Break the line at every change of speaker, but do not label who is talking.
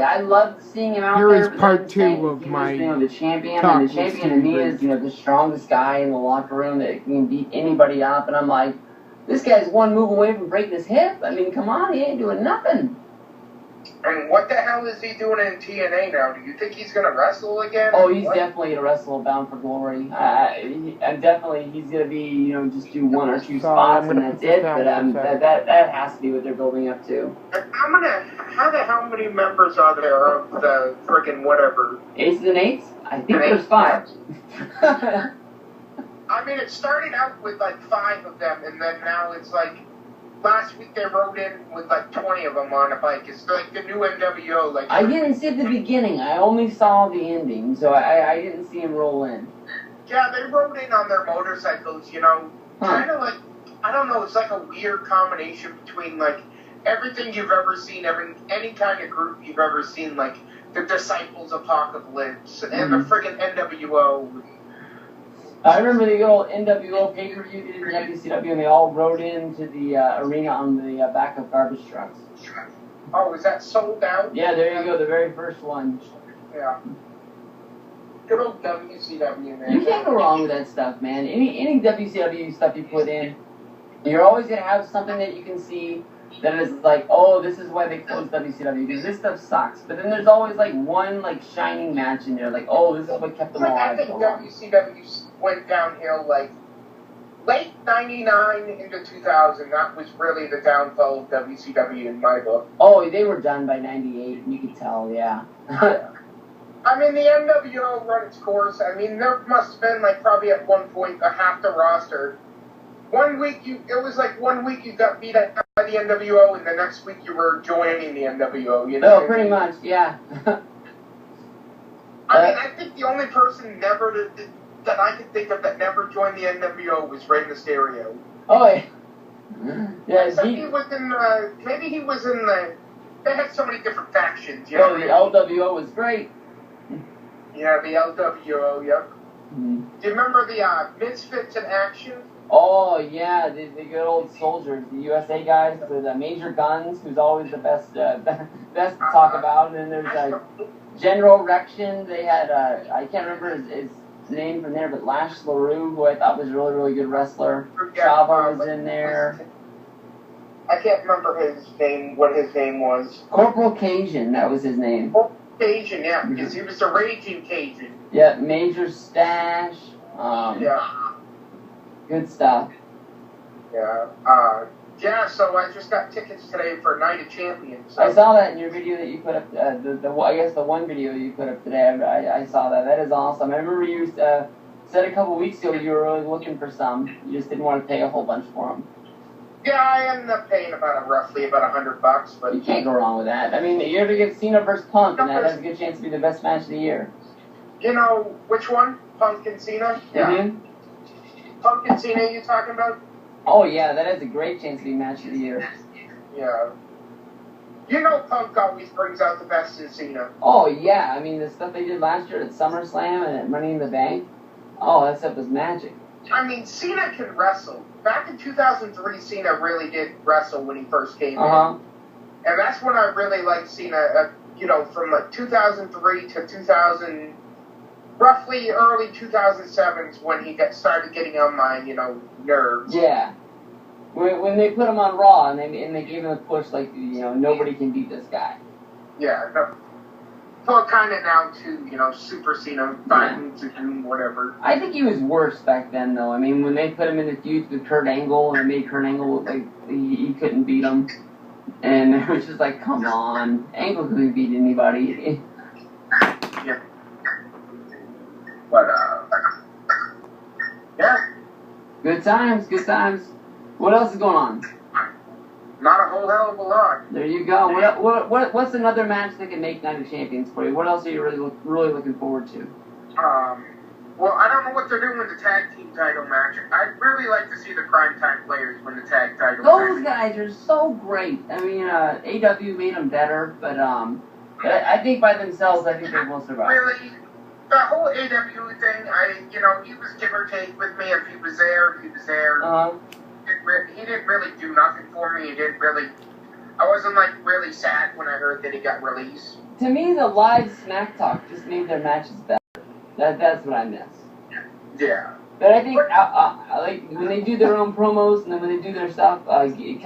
I loved seeing him out
Here
there.
is part 2 of my
the champion,
talk
and the champion to me is, the strongest guy in the locker room that can beat anybody up. And I'm like, this guy's one move away from breaking his hip. I mean, come on, he ain't doing nothing.
And what the hell is he doing in TNA now? Do you think he's going to wrestle again?
Oh, he's definitely going to wrestle Bound for Glory. Definitely, he's going to be, just do 1 or 2 spots and that's it. But that has to be what they're building up to.
How the hell many members are there of the friggin' whatever?
Aces and Eights? I think there's 5.
I mean, it started out with like 5 of them, and then now it's like, last week they rode in with like 20 of them on a bike. It's like the new NWO. Like
I didn't see the beginning. I only saw the ending, so I didn't see him roll in.
Yeah, they rode in on their motorcycles, kind of like, I don't know, it's like a weird combination between like everything you've ever seen, any kind of group you've ever seen, like the Disciples Apocalypse and the friggin' NWO.
I remember the old NWO pay-per-view did in WCW, and they all rode into the arena on the back of garbage trucks.
Oh, is that sold out?
Yeah, there you go, the very first one.
Yeah. Good old WCW, man.
You can't go wrong with that stuff, man. Any WCW stuff you put in, you're always going to have something that you can see that is like, oh, this is why they closed WCW, because this stuff sucks. But then there's always like one like shining match in there, like, oh, this is what kept them alive.
I think WCW went downhill like late 99 into 2000. That was really the downfall of WCW in my book.
Oh, they were done by 98, you could tell, yeah.
I mean, the NWO run its course. I mean, there must have been like probably at one point a half the roster. One week you got beat up by the NWO, and the next week you were joining the NWO.
No, pretty much, yeah.
I mean, I think the only person that I could think of that never joined the NWO was Rey Mysterio.
Oh, yeah. Yeah,
he was in, maybe he was in they had so many different factions.
Oh, the LWO was great.
Yeah, the LWO, yep. Mm-hmm. Do you remember the Misfits in Action?
Oh, yeah, the good old soldiers, the USA guys with Major Guns, who's always the best to talk about. And then there's General Rection. They had, I can't remember his name from there, but Lash LaRue, who I thought was a really, really good wrestler. Chavo was in there.
I can't remember what his name was.
Corporal Cajun, that was his name.
Corporal Cajun, yeah, because he was the Raging Cajun.
Yeah, Major Stash.
Yeah.
Good stuff.
Yeah. Yeah, so I just got tickets today for Night of Champions. So.
I saw that in your video that you put up, I guess the one video you put up today. I saw that. That is awesome. I remember you said a couple weeks ago you were really looking for some. You just didn't want to pay a whole bunch for them.
Yeah, I ended up paying roughly about $100, but
you can't go wrong with that. I mean, you're gonna get Cena versus Punk, and that has a good chance to be the best match of the year.
You know which one? Punk and Cena? Yeah. Mm-hmm. Punk and Cena, you talking about?
Oh yeah, that has a great chance to be match of the year.
Yeah. You know Punk always brings out the best in Cena.
Oh yeah, I mean the stuff they did last year at SummerSlam and at Money in the Bank. Oh, that stuff was magic.
I mean, Cena can wrestle. Back in 2003, Cena really did wrestle when he first came in. And that's when I really liked Cena, from like 2003 to 2000, roughly early 2007s when he started getting on my, nerves.
Yeah. When they put him on Raw and they gave him a push like, nobody can beat this guy.
Yeah. So kind of now to, Super Cena, 5 moves of doom, whatever.
I think he was worse back then, though. I mean, when they put him in the feud with Kurt Angle and made Kurt Angle look like he couldn't beat him. And it was just like, come on. Angle couldn't beat anybody.
Yeah. But, yeah.
Good times, good times. What else is going on?
Not a whole hell of a lot.
There you go. What's another match that can make Night of Champions for you? What else are you really looking forward to?
Well, I don't know what they're doing with the tag team title match. I'd really like to see the Primetime Players win the tag title match.
Those guys are so great. I mean, AW made them better, but I think by themselves, I think they will survive.
Really, the whole AW thing, he was give or take with me. If he was there, he was there. He didn't really do nothing for me. I wasn't really sad when I heard that he got released.
to me, the live smack talk just made their matches better. That's what I miss.
Yeah.
But I think, like, when they do their own promos and then when they do their stuff, coming